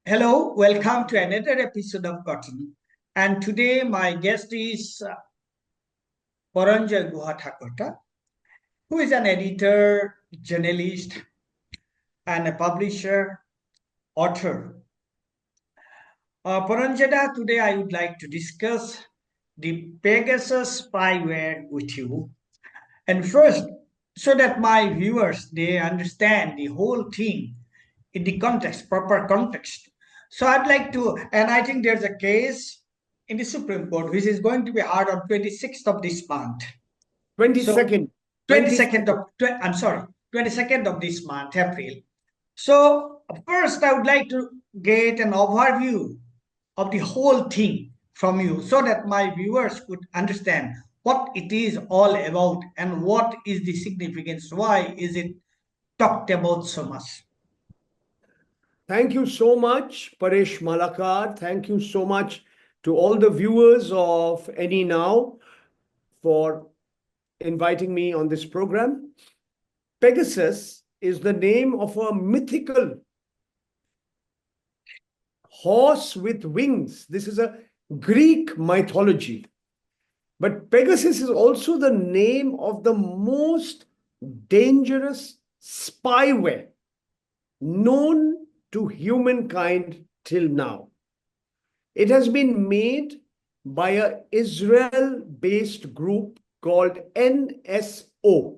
Hello, welcome to another episode of Cotton. And today my guest is Paranjay Guha Thakurta, who is an editor, journalist, and a publisher, author. Paranjada, today I would like to discuss the Pegasus spyware with you. And first, so that my viewers they understand the whole thing in the context, proper context. So I'd like to, and I think there's a case in the Supreme Court which is going to be heard on 26th of this month. So 22nd. 22nd of, I'm sorry, 22nd of this month, April. So first I would like to get an overview of the whole thing from you so that my viewers could understand what it is all about and what is the significance, why is it talked about so much. Thank you so much, Paresh Malakar. Thank you so much to all the viewers of Any Now for inviting me on this program. Pegasus is the name of a mythical horse with wings. This is a Greek mythology. But Pegasus is also the name of the most dangerous spyware known to humankind till now. It has been made by an Israel-based group called NSO.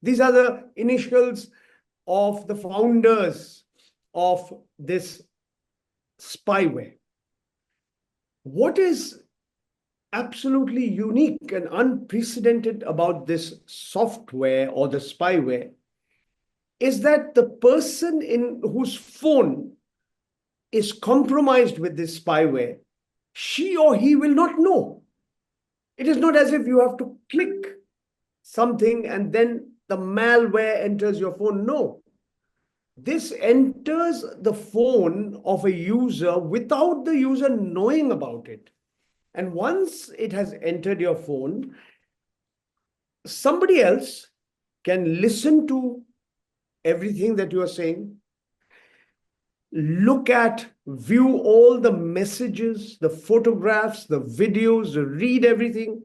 These are the initials of the founders of this spyware. What is absolutely unique and unprecedented about this software or the spyware is that the person in whose phone is compromised with this spyware, she or he will not know. It is not as if you have to click something and then the malware enters your phone. No. This enters the phone of a user without the user knowing about it. And once it has entered your phone, somebody else can listen to everything that you are saying, look at, view all the messages, the photographs, the videos, read everything,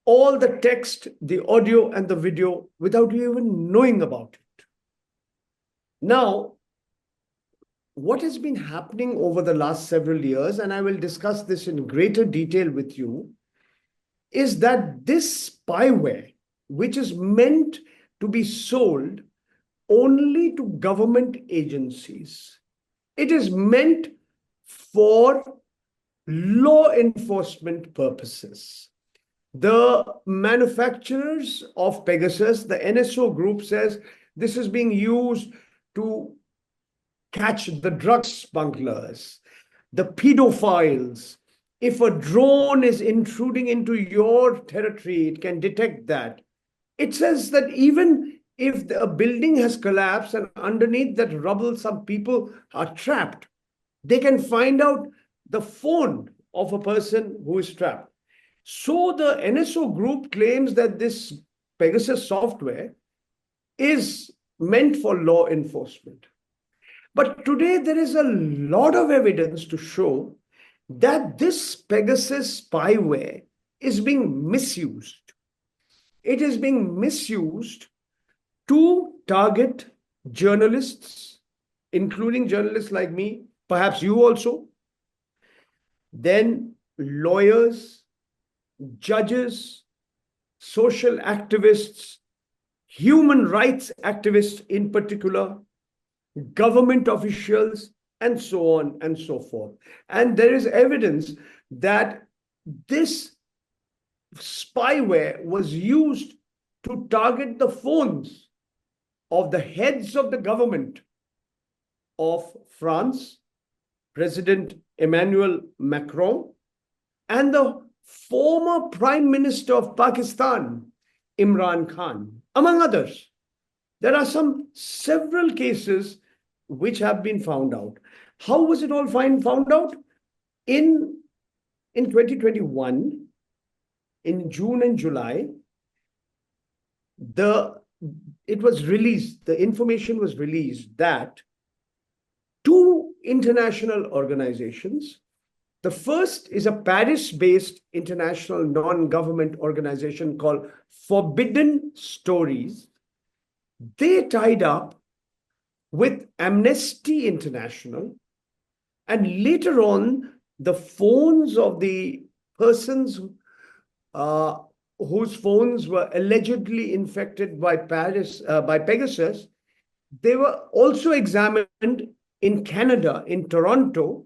all the text, the audio, and the video without you even knowing about it. Now, what has been happening over the last several years, and I will discuss this in greater detail with you, is that this spyware, which is meant to be sold only to government agencies. It is meant for law enforcement purposes. The manufacturers of Pegasus, the NSO group, says this is being used to catch the drug smugglers, the pedophiles. If a drone is intruding into your territory, it can detect that. It says that even if a building has collapsed and underneath that rubble some people are trapped, they can find out the phone of a person who is trapped. So the NSO group claims that this Pegasus software is meant for law enforcement. But today there is a lot of evidence to show that this Pegasus spyware is being misused. It is being misused to target journalists, including journalists like me, perhaps you also, then lawyers, judges, social activists, human rights activists in particular, government officials, and so on and so forth. And there is evidence that this spyware was used to target the phones of the heads of the government of France, President Emmanuel Macron, and the former Prime Minister of Pakistan, Imran Khan, among others. There are several cases which have been found out. How was it all found out? In 2021, in June and July, it was released, the information was released that two international organizations. The first is a Paris-based international non-government organization called Forbidden Stories. They tied up with Amnesty International, and later on, the phones of the persons uh, whose phones were allegedly infected by Pegasus, they were also examined in Canada, in Toronto,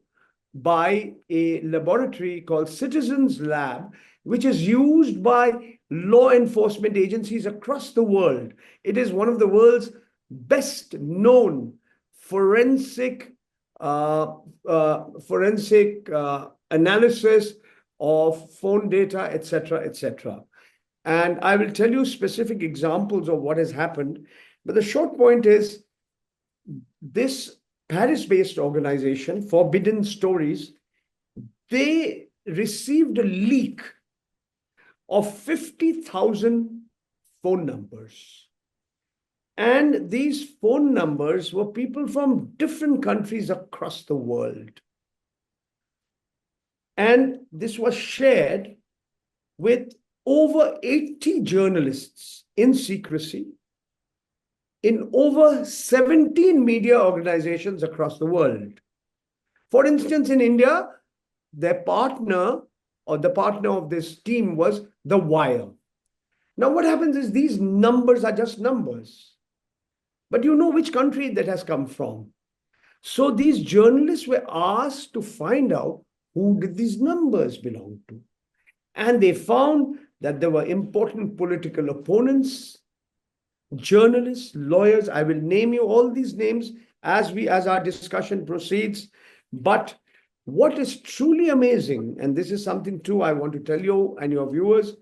by a laboratory called Citizens Lab, which is used by law enforcement agencies across the world. It is one of the world's best known forensic analysis of phone data, etc., etc. And I will tell you specific examples of what has happened. But the short point is this Paris-based organization, Forbidden Stories, they received a leak of 50,000 phone numbers. And these phone numbers were people from different countries across the world. And this was shared with over 80 journalists in secrecy in over 17 media organizations across the world. For instance, in India, their partner or the partner of this team was The Wire. Now, what happens is these numbers are just numbers, but you know which country that has come from. So these journalists were asked to find out who did these numbers belong to. And they found that there were important political opponents, journalists, lawyers. I will name you all these names as our discussion proceeds. But what is truly amazing, and this is something too I want to tell you and your viewers,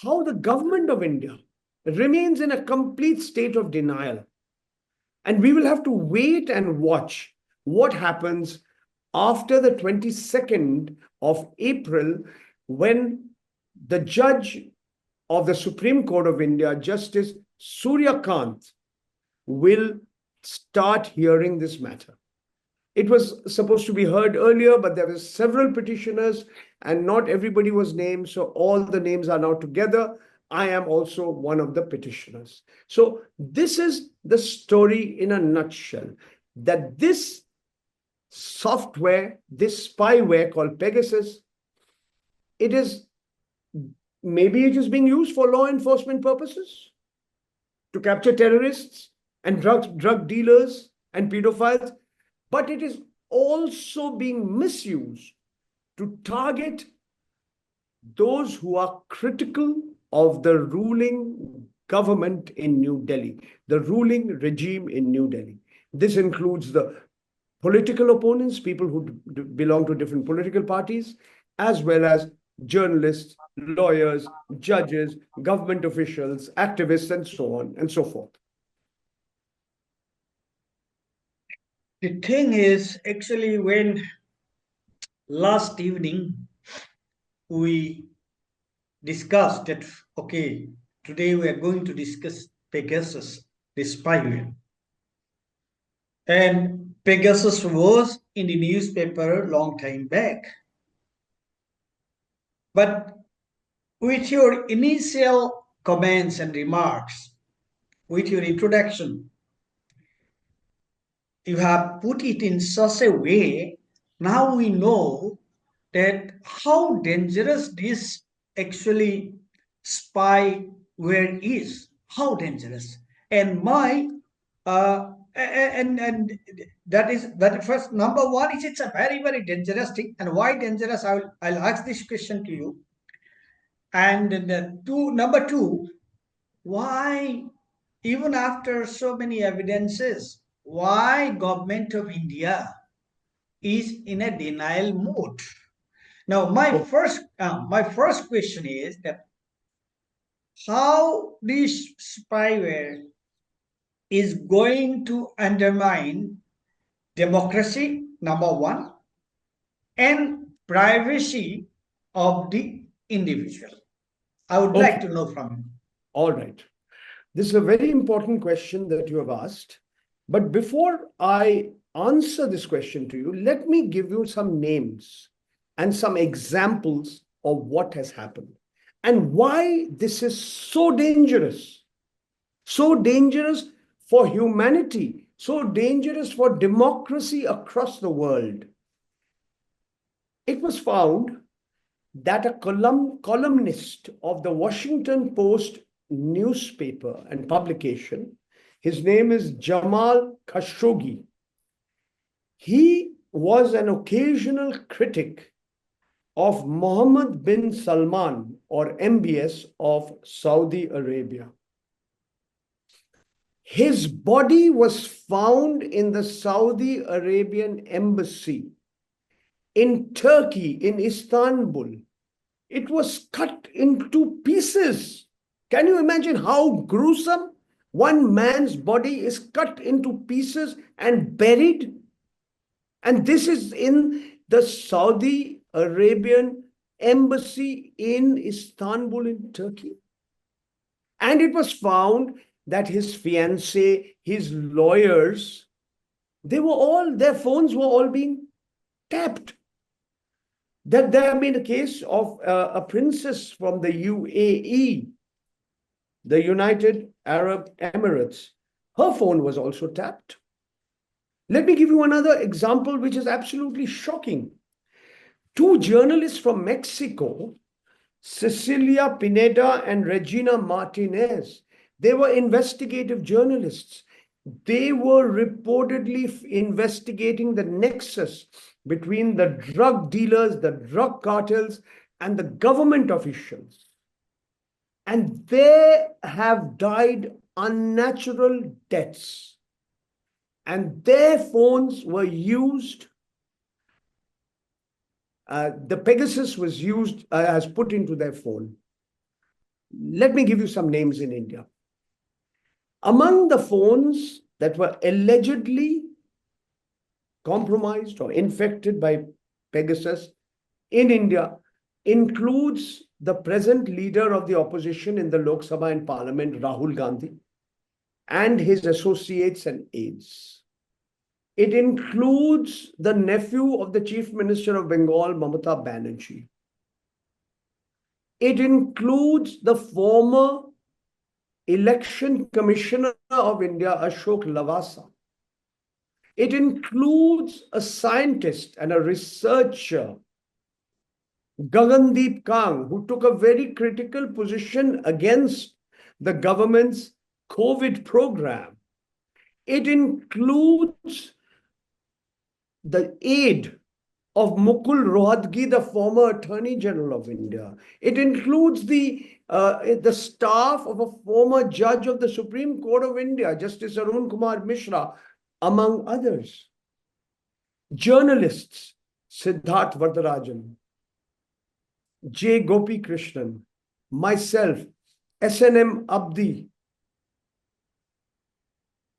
how the government of India remains in a complete state of denial. And we will have to wait and watch what happens after the 22nd of April, when the judge of the Supreme Court of India, Justice Surya Kant, will start hearing this matter. It was supposed to be heard earlier, but there were several petitioners and not everybody was named. So all the names are now together. I am also one of the petitioners. So this is the story in a nutshell, that this software, this spyware called Pegasus, maybe it is being used for law enforcement purposes to capture terrorists and drug dealers and pedophiles, but it is also being misused to target those who are critical of the ruling government in New Delhi, the ruling regime in New Delhi. This includes the political opponents, people who belong to different political parties, as well as journalists, lawyers, judges, government officials, activists, and so on and so forth. The thing is, actually, when last evening we discussed that, okay, today we are going to discuss Pegasus, the spyware. And Pegasus was in the newspaper a long time back. But with your initial comments and remarks, with your introduction, you have put it in such a way, now we know that how dangerous this actually spyware is, how dangerous. And my and that is that first number one is it's a very very dangerous thing. And why dangerous? I'll ask this question to you. And number two, why even after so many evidences, why government of India is in a denial mode? Now, my first question is that how this spyware is going to undermine democracy, number one, and privacy of the individual. I would like to know from you. All right. This is a very important question that you have asked. But before I answer this question to you, let me give you some names and some examples of what has happened and why this is so dangerous. So dangerous for humanity, so dangerous for democracy across the world. It was found that a columnist of the Washington Post newspaper and publication, his name is Jamal Khashoggi. He was an occasional critic of Mohammed bin Salman, or MBS, of Saudi Arabia. His body was found in the Saudi Arabian embassy in Turkey, in Istanbul. It was cut into pieces. Can you imagine how gruesome? One man's body is cut into pieces and buried. And this is in the Saudi Arabian embassy in Istanbul, in Turkey. And it was found that his fiancée, his lawyers, their phones were all being tapped. That there have been a case of a princess from the UAE, the United Arab Emirates. Her phone was also tapped. Let me give you another example, which is absolutely shocking. Two journalists from Mexico, Cecilia Pineda and Regina Martinez, they were investigative journalists. They were reportedly investigating the nexus between the drug dealers, the drug cartels, and the government officials. And they have died unnatural deaths. And their phones were used. The Pegasus was used as put into their phone. Let me give you some names in India. Among the phones that were allegedly compromised or infected by Pegasus in India includes the present leader of the opposition in the Lok Sabha and Parliament, Rahul Gandhi, and his associates and aides. It includes the nephew of the Chief Minister of Bengal, Mamata Banerjee. It includes the former Election Commissioner of India, Ashok Lavasa. It includes a scientist and a researcher, Gagandeep Kang, who took a very critical position against the government's COVID program. It includes the aide of Mukul Rohatgi, the former Attorney General of India. It includes the staff of a former judge of the Supreme Court of India, Justice Arun Kumar Mishra, among others. Journalists, Siddharth Vardarajan, J. Gopi Krishnan, myself, SNM Abdi,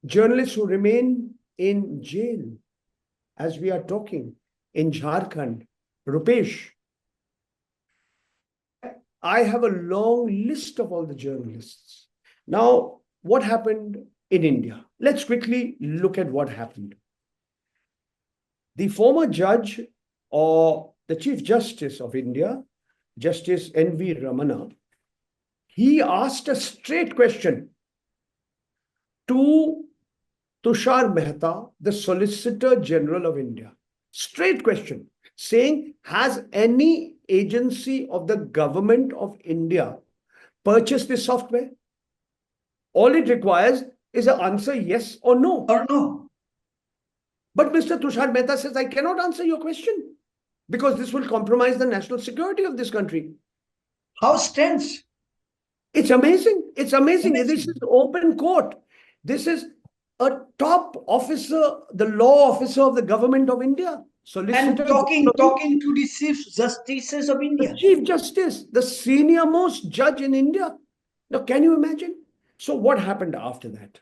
journalists who remain in jail as we are talking in Jharkhand, Rupesh. I have a long list of all the journalists. Now, what happened in India? Let's quickly look at what happened. The former judge or the Chief Justice of India, Justice N.V. Ramana, he asked a straight question to Tushar Mehta, the Solicitor General of India. Straight question, saying, has any agency of the government of India purchased this software? All it requires is an answer yes or no. Or no. But Mr. Tushar Mehta says, I cannot answer your question because this will compromise the national security of this country. How strange. It's amazing. It's amazing. Amazing. This is open court. This is a top officer, the law officer of the government of India. And talking to the Chief Justices of India. The Chief Justice, the senior most judge in India. Now, can you imagine? So what happened after that?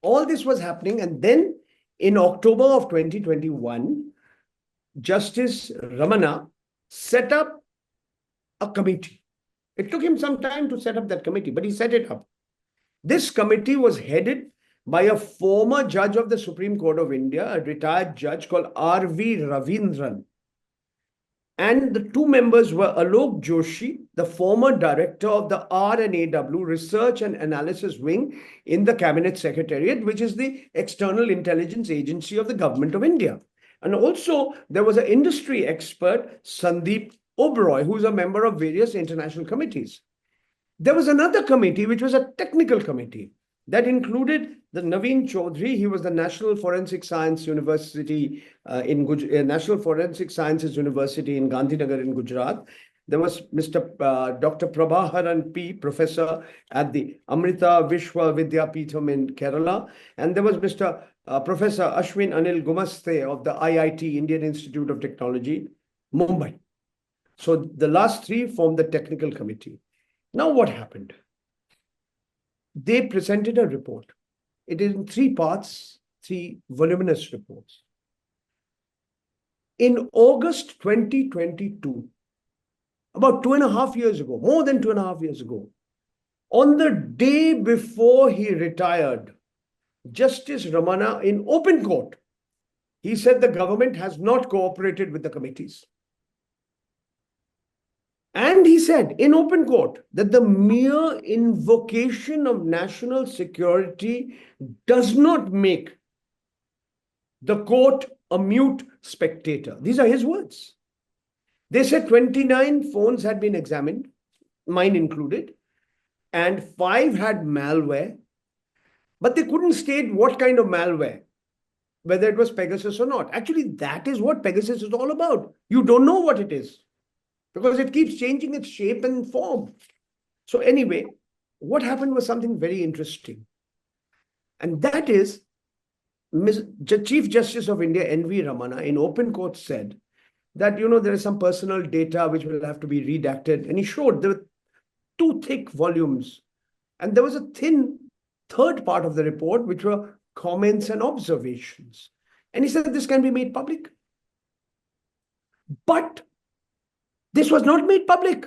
All this was happening, and then in October of 2021, Justice Ramana set up a committee. It took him some time to set up that committee, but he set it up. This committee was headed by a former judge of the Supreme Court of India, a retired judge called R.V. Ravindran. And the two members were Alok Joshi, the former director of the R&AW Research and Analysis Wing in the Cabinet Secretariat, which is the external intelligence agency of the Government of India. And also, there was an industry expert, Sandeep Oberoi, who is a member of various international committees. There was another committee, which was a technical committee that included the Naveen Chaudhary. He was the National Forensic Science University National Forensic Sciences University in Gandhinagar in Gujarat. There was Mr. Dr. Prabhaharan P, professor at the Amrita Vishwa Vidyapeetham in Kerala. And there was Mr. Professor Ashwin Anil Gumaste of the IIT, Indian Institute of Technology, Mumbai. So the last three formed the technical committee. Now what happened? They presented a report. It is in three parts, three voluminous reports. In August 2022, about 2.5 years ago, more than 2.5 years ago, on the day before he retired, Justice Ramana in open court, he said the government has not cooperated with the committees. And he said in open court that the mere invocation of national security does not make the court a mute spectator. These are his words. They said 29 phones had been examined, mine included, and 5 had malware, but they couldn't state what kind of malware, whether it was Pegasus or not. Actually, that is what Pegasus is all about. You don't know what it is, because it keeps changing its shape and form. So anyway, what happened was something very interesting. And that is, Chief Justice of India, N.V. Ramana, in open court said that, there is some personal data which will have to be redacted. And he showed there were 2 thick volumes. And there was a thin third part of the report, which were comments and observations. And he said this can be made public. But this was not made public.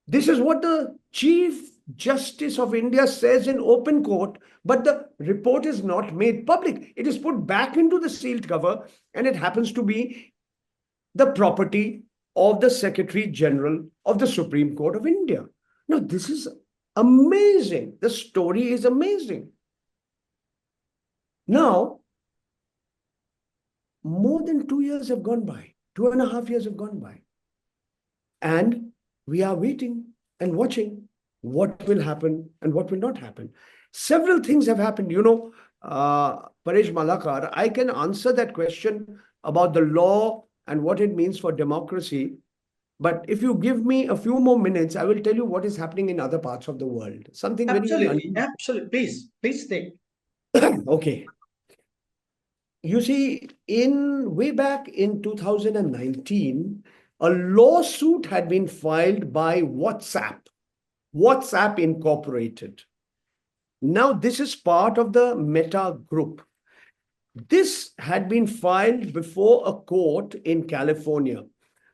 This is what the Chief Justice of India says in open court, but the report is not made public. It is put back into the sealed cover, and it happens to be the property of the Secretary General of the Supreme Court of India. Now, this is amazing. The story is amazing. Now, more than 2 years have gone by. 2.5 years have gone by. And we are waiting and watching what will happen and what will not happen. Several things have happened. Paresh Malakar, I can answer that question about the law and what it means for democracy. But if you give me a few more minutes, I will tell you what is happening in other parts of the world. Something very Absolutely. Please stay. Okay. You see, way back in 2019, a lawsuit had been filed by WhatsApp Incorporated. Now, this is part of the Meta Group. This had been filed before a court in California.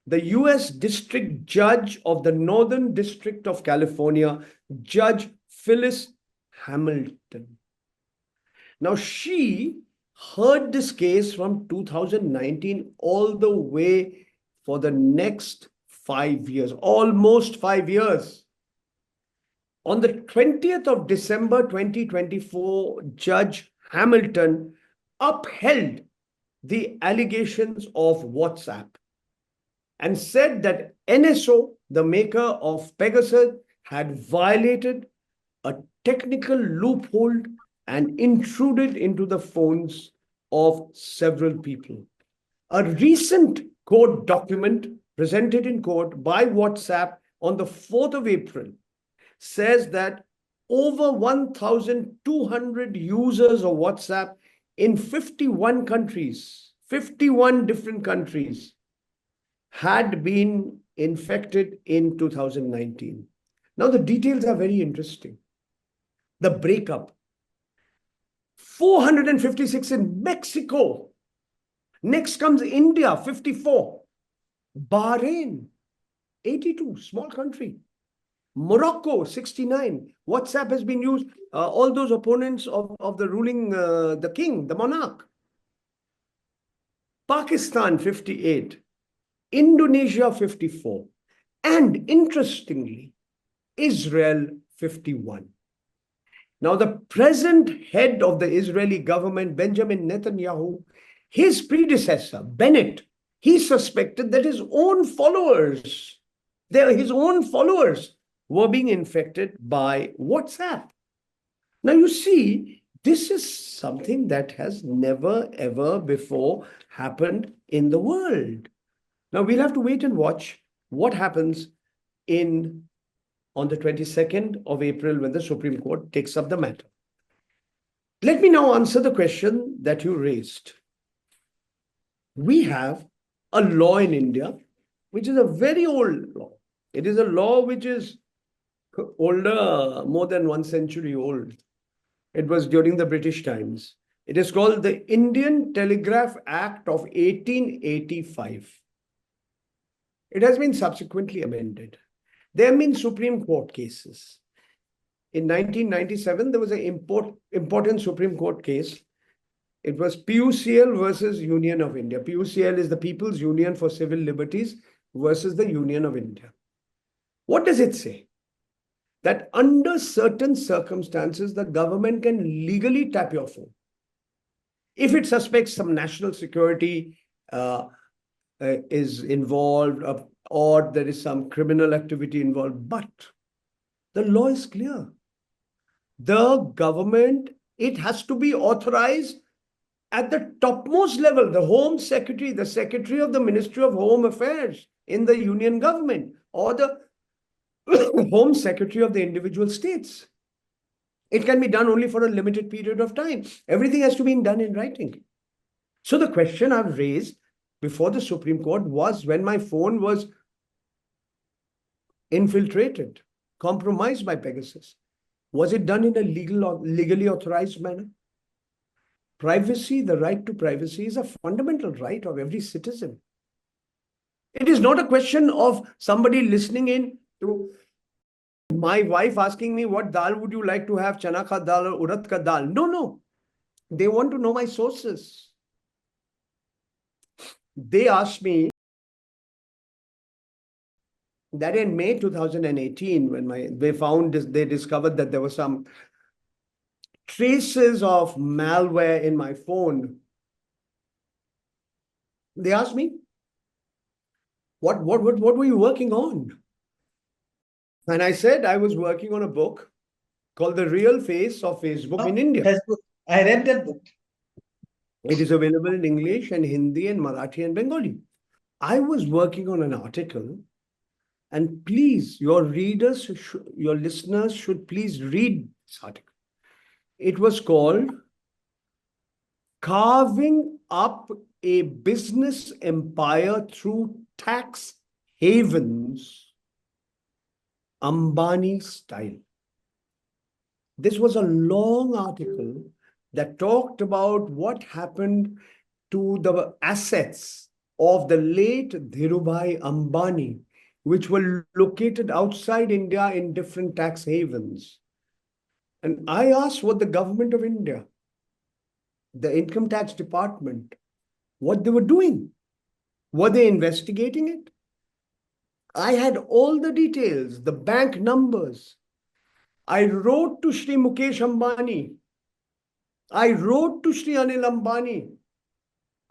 The U.S. District Judge of the Northern District of California, Judge Phyllis Hamilton. Now, she heard this case from 2019 all the way for the next 5 years, almost 5 years. On the 20th of December 2024, Judge Hamilton upheld the allegations of WhatsApp and said that NSO, the maker of Pegasus, had violated a technical loophole and intruded into the phones of several people. A recent court document presented in court by WhatsApp on the 4th of April says that over 1,200 users of WhatsApp in 51 countries, 51 different countries, had been infected in 2019. Now, the details are very interesting. The breakup: 456 in Mexico. Next comes India, 54. Bahrain, 82, small country. Morocco, 69. WhatsApp has been used. All those opponents of the ruling, the king, the monarch. Pakistan, 58. Indonesia, 54. And interestingly, Israel, 51. Now, the present head of the Israeli government, Benjamin Netanyahu, his predecessor, Bennett, he suspected that his own followers, his own followers were being infected by WhatsApp. Now, you see, this is something that has never, ever before happened in the world. Now, we'll have to wait and watch what happens on the 22nd of April when the Supreme Court takes up the matter. Let me now answer the question that you raised. We have a law in India, which is a very old law. It is a law which is older, more than 1 century old. It was during the British times. It is called the Indian Telegraph Act of 1885. It has been subsequently amended. There have been Supreme Court cases. In 1997, there was an important Supreme Court case. It was PUCL versus Union of India. PUCL is the People's Union for Civil Liberties versus the Union of India. What does it say? That under certain circumstances, the government can legally tap your phone. If it suspects some national security is involved, or there is some criminal activity involved, but the law is clear. The government, it has to be authorized at the topmost level, the Home Secretary, the Secretary of the Ministry of Home Affairs in the Union government, or the Home Secretary of the individual states. It can be done only for a limited period of time. Everything has to be done in writing. So the question I've raised before the Supreme Court was, when my phone was infiltrated, compromised by Pegasus, was it done in a legally authorized manner? Privacy, the right to privacy, is a fundamental right of every citizen. It is not a question of somebody listening in to my wife asking me, what dal would you like to have, chana ka dal or urad ka dal? No, no. They want to know my sources. They asked me that in May 2018, when they discovered that there were some traces of malware in my phone. They asked me, what were you working on? And I said I was working on a book called The Real Face of Facebook in India. Facebook. I read that book. It is available in English and Hindi and Marathi and Bengali. I was working on an article, and please, your listeners should please read this article. It was called Carving Up a Business Empire Through Tax Havens, Ambani Style. This was a long article that talked about what happened to the assets of the late Dhirubhai Ambani, which were located outside India in different tax havens. And I asked what the government of India, the income tax department, what they were doing. Were they investigating it? I had all the details, the bank numbers. I wrote to Shri Mukesh Ambani. I wrote to Shri Anil Ambani.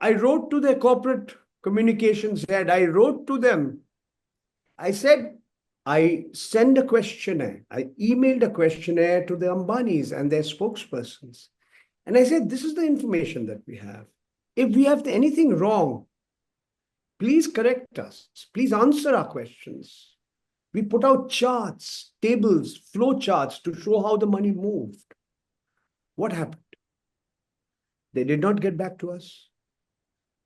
I wrote to their corporate communications head. I wrote to them. I said, I sent a questionnaire. I emailed a questionnaire to the Ambanis and their spokespersons. And I said, this is the information that we have. If we have anything wrong, please correct us. Please answer our questions. We put out charts, tables, flow charts to show how the money moved. What happened? They did not get back to us.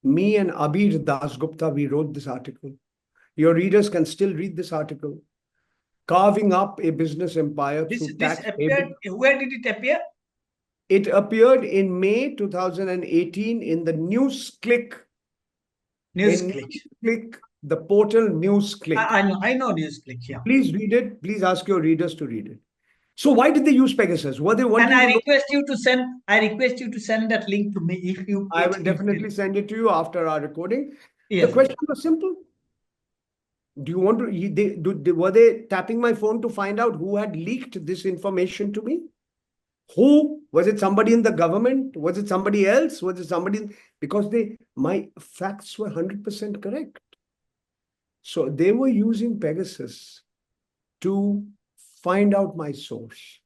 Me and Abir Dasgupta, we wrote this article. Your readers can still read this article. Carving Up a Business Empire Through Tax Appeared, where did it appear? It appeared in May 2018 in the News Click. News Click. the portal News Click. I know this click here. Please read it. Please ask your readers to read it. So why did they use Pegasus? Were they And wanting to know? I request you to send that link to me I will if you definitely send it to you after our recording. The yes. question was simple. Do you want to, were they tapping my phone to find out who had leaked this information to me? Who? Was it somebody in the government? Was it somebody else? Was it somebody? Because my facts were 100% correct. So they were using Pegasus to find out my source.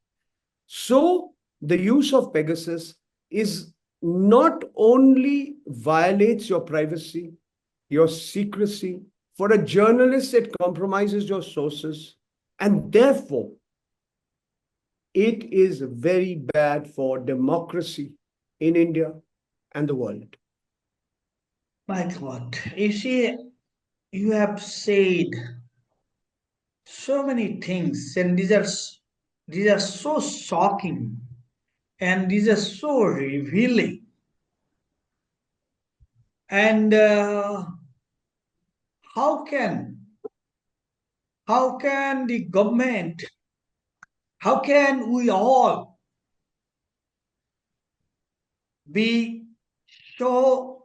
So the use of Pegasus is not only violates your privacy, your secrecy. For a journalist, it compromises your sources, and therefore it is very bad for democracy in India and the world. My God. You see, you have said so many things, and these are so shocking, and these are so revealing. And how can how can the government, how can we all be so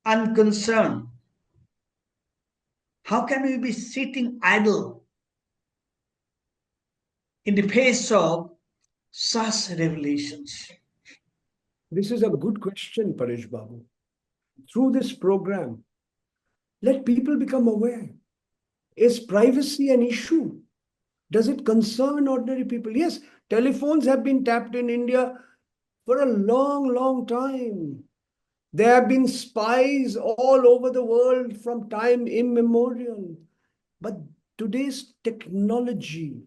unconcerned? How can we be sitting idle in the face of such revelations? This is a good question, Paresh Babu. Through this program, let people become aware. Is privacy an issue? Does it concern ordinary people? Yes, telephones have been tapped in India for a long, long time. There have been spies all over the world from time immemorial. But today's technology,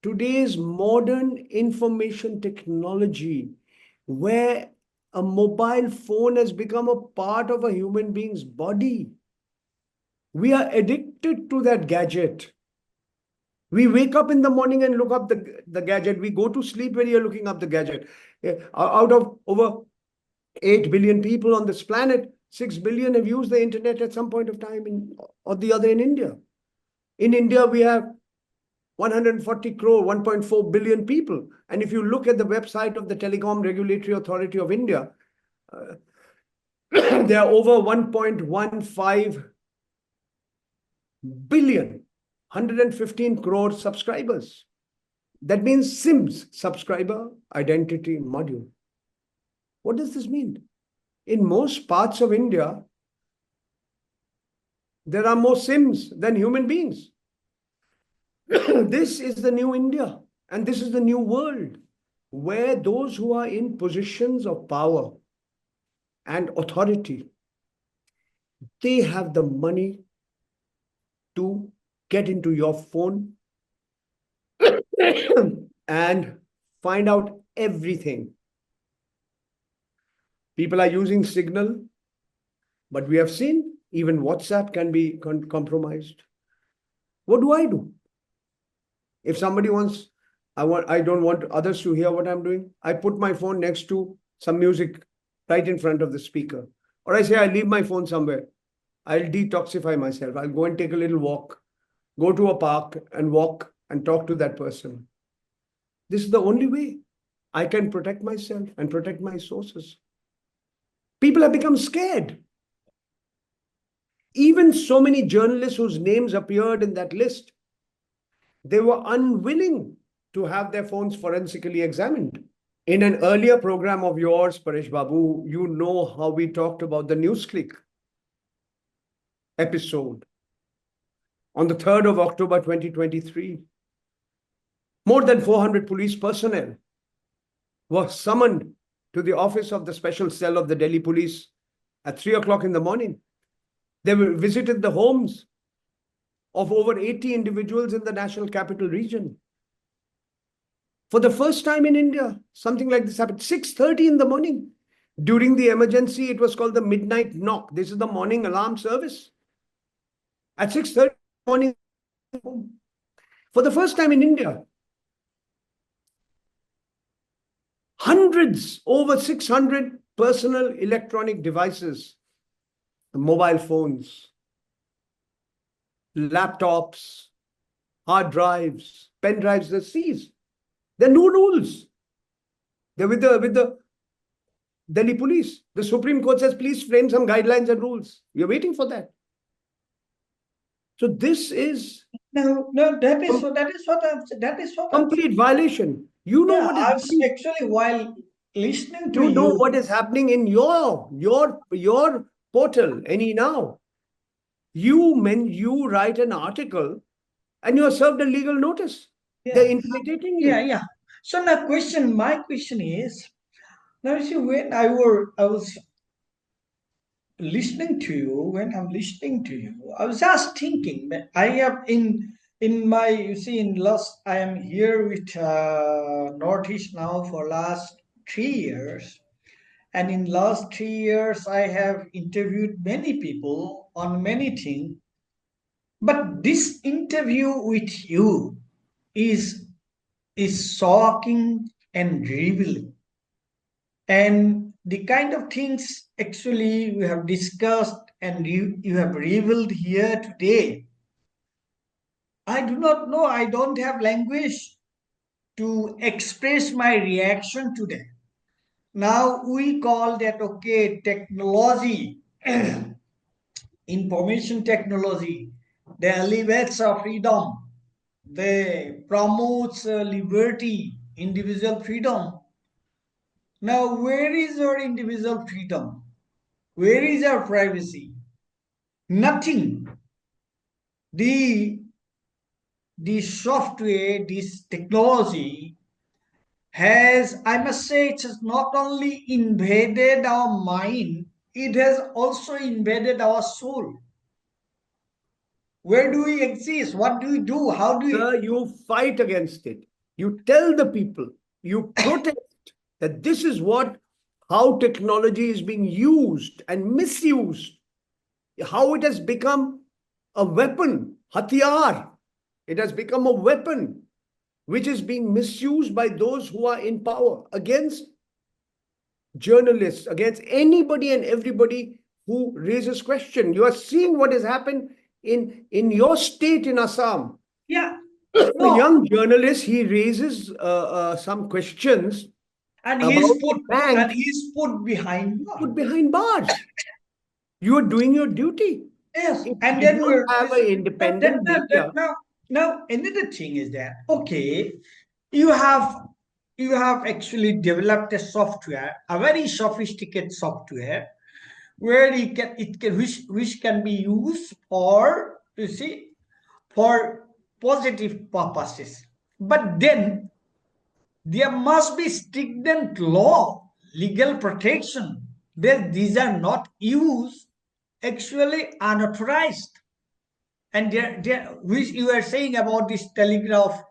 today's modern information technology, where a mobile phone has become a part of a human being's body, we are addicted to that gadget. We wake up in the morning and look up the gadget. We go to sleep when you're looking up the gadget. Out of over 8 billion people on this planet, 6 billion have used the internet at some point of time or the other in India. In India, we have 140 crore, 1.4 billion people. And if you look at the website of the Telecom Regulatory Authority of India, there are over 1.15 billion, 115 crore subscribers. That means SIMs, subscriber identity module. What does this mean? In most parts of India, there are more SIMs than human beings. This is the new India, and this is the new world, where those who are in positions of power and authority, they have the money to get into your phone and find out everything. People are using Signal, but we have seen even WhatsApp can be compromised. What do I do? If somebody wants, I don't want others to hear what I'm doing, I put my phone next to some music right in front of the speaker. Or I say, I leave my phone somewhere. I'll detoxify myself. I'll go and take a little walk, go to a park and walk and talk to that person. This is the only way I can protect myself and protect my sources. People have become scared. Even so many journalists whose names appeared in that list, they were unwilling to have their phones forensically examined. In an earlier program of yours, Paresh Babu, you know how we talked about the NewsClick episode. On the 3rd of October 2023, more than 400 police personnel were summoned to the office of the special cell of the Delhi police at 3 o'clock in the morning. They visited the homes of over 80 individuals in the National Capital Region. For the first time in India, something like this happened. 6:30 in the morning. During the emergency, it was called the midnight knock. This is the morning alarm service. At 6:30 in the morning, for the first time in India, hundreds, over 600 personal electronic devices, mobile phones, laptops, hard drives, pen drives, they're seized. There are no rules. They're with the Delhi police. The Supreme Court says, please frame some guidelines and rules. We are waiting for that. So this is No, that is what I'm complete saying. violation. You know Yeah, what is I was happening. actually while listening to You know you. what is happening in your portal, any now. You write an article and you are served a legal notice. They're Yeah, intimidating yeah, you. yeah. So now my question is, now you see when I was listening to you, when I'm listening to you, I was just thinking that I have in my, you see, in last, I am here with Northeast now for last 3 years, and in last 3 years I have interviewed many people on many things, but this interview with you is shocking and revealing, and the kind of things actually we have discussed and you have revealed here today, I do not know, I don't have language to express my reaction to that. Now we call that, okay, technology, information technology, they elevates our freedom, they promotes liberty, individual freedom. Now where is our individual freedom? Where is our privacy? Nothing. The the software, this technology has, I must say, it has not only invaded our mind, it has also invaded our soul. Where do we exist? What do we do? How do we? Sir, you fight against it. You tell the people, you protest that this is how technology is being used and misused, how it has become a weapon, hathiyar. It has become a weapon which is being misused by those who are in power against journalists, against anybody and everybody who raises question. You are seeing what has happened in your state in Assam. Yeah, A no, young journalist, he raises some questions and about a bank he's put behind bar. put behind bars. You are doing your duty. Yes, If you and did then not we're have an that, independent that, that media, now another thing is that, okay, you have actually developed a software, a very sophisticated software, where it can which can be used for, you see, for positive purposes, but then there must be stringent law, legal protection, that these are not used actually unauthorized. And which you are saying about this telegraph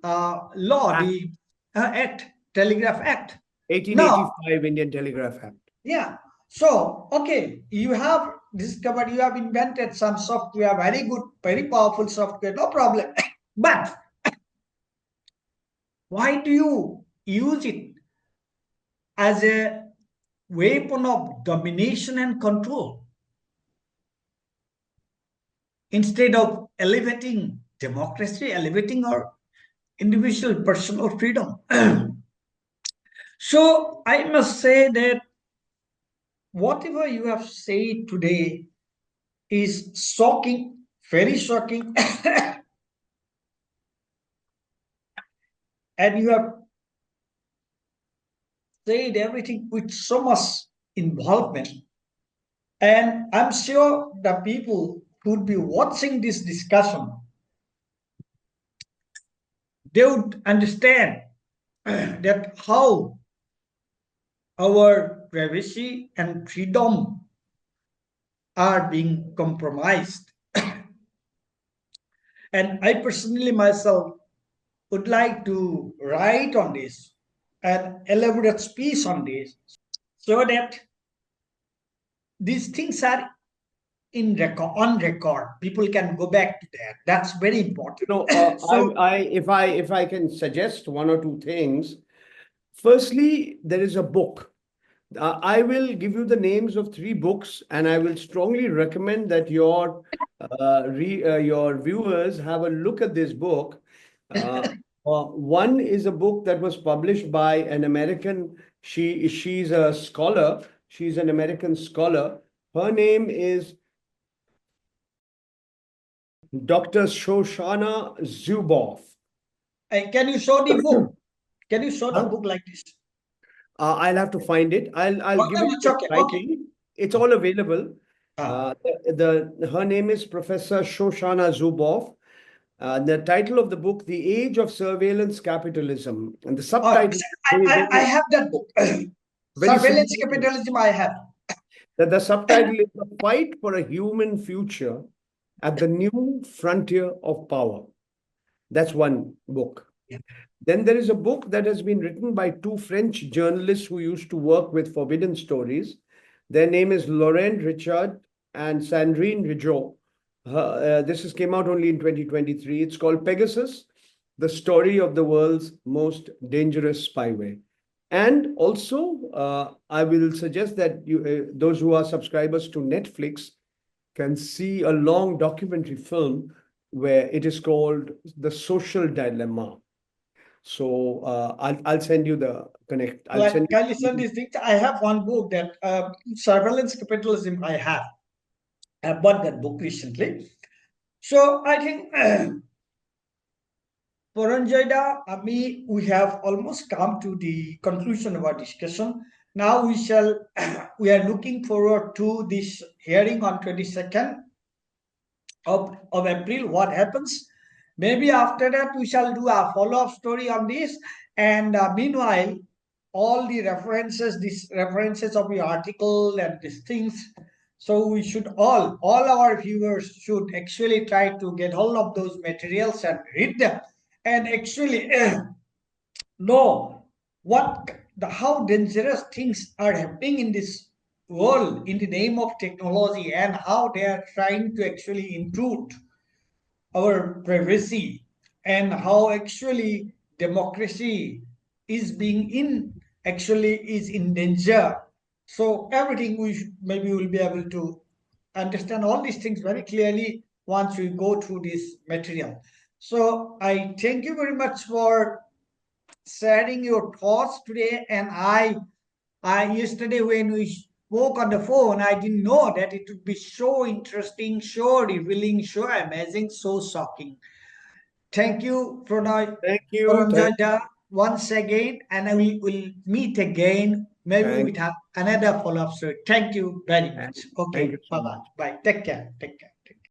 law, Act the act, telegraph act. Now, 1885 Indian Telegraph Act. yeah. So, okay, you have discovered, you have invented some software, very good, very powerful software, no problem. But why do you use it as a weapon of domination and control instead of elevating democracy, elevating our individual personal freedom? So I must say that whatever you have said today is shocking, very shocking, and you have said everything with so much involvement. And I'm sure the people who would be watching this discussion, they would understand that how our privacy and freedom are being compromised. And I personally myself would like to write on this and elaborate speech on this, so that these things are in record, on record. People can go back to that. That's very important. So If I can suggest one or two things. Firstly, there is a book I will give you the names of three books, and I will strongly recommend that your viewers have a look at this book. Uh, One is a book that was published by an American. She's a scholar. She's an American scholar. Her name is Dr. Shoshana Zuboff. Can you show the book? Can you show the Huh? book like this? I'll have to find it. I'll Okay, give it it's in okay. Okay. writing. It's all available. Ah, Her name is Professor Shoshana Zuboff. The title of the book, The Age of Surveillance Capitalism, and the oh, subtitle, very, I very, have that book. very Surveillance significant. capitalism, I have. That the subtitle is The Fight for a Human Future at the New Frontier of Power. That's one book. Yeah. Then there is a book that has been written by two French journalists who used to work with Forbidden Stories. Their name is Laurent Richard and Sandrine Rigaud. This came out only in 2023. It's called Pegasus, the story of the world's most dangerous spyware. And also, I will suggest that those who are subscribers to Netflix can see a long documentary film where it is called The Social Dilemma. So I'll send you the connect. I'll Like, send can you send you. these things? I have one book that surveillance capitalism. I have. I bought that book recently. So I think Puranjaya, Ami, we have almost come to the conclusion of our discussion. Now we shall, we are looking forward to this hearing on 22nd of April. What happens? Maybe after that we shall do a follow-up story on this. And meanwhile, all the references, these references of the article and these things. So we should all our viewers should actually try to get hold of those materials and read them and actually know how dangerous things are happening in this world in the name of technology and how they are trying to actually intrude our privacy and how actually democracy is being in actually is in danger. So everything maybe we'll be able to understand all these things very clearly once we go through this material. So I thank you very much for sharing your thoughts today. And I yesterday when we spoke on the phone, I didn't know that it would be so interesting, so revealing, so amazing, so shocking. Thank you, Pranay, Thank you. Paranjada, once again, and I will meet again, maybe Thank, with another follow-up story. Thank you very thank much. thank Okay, you so bye-bye. much. Bye. Take care. Take care.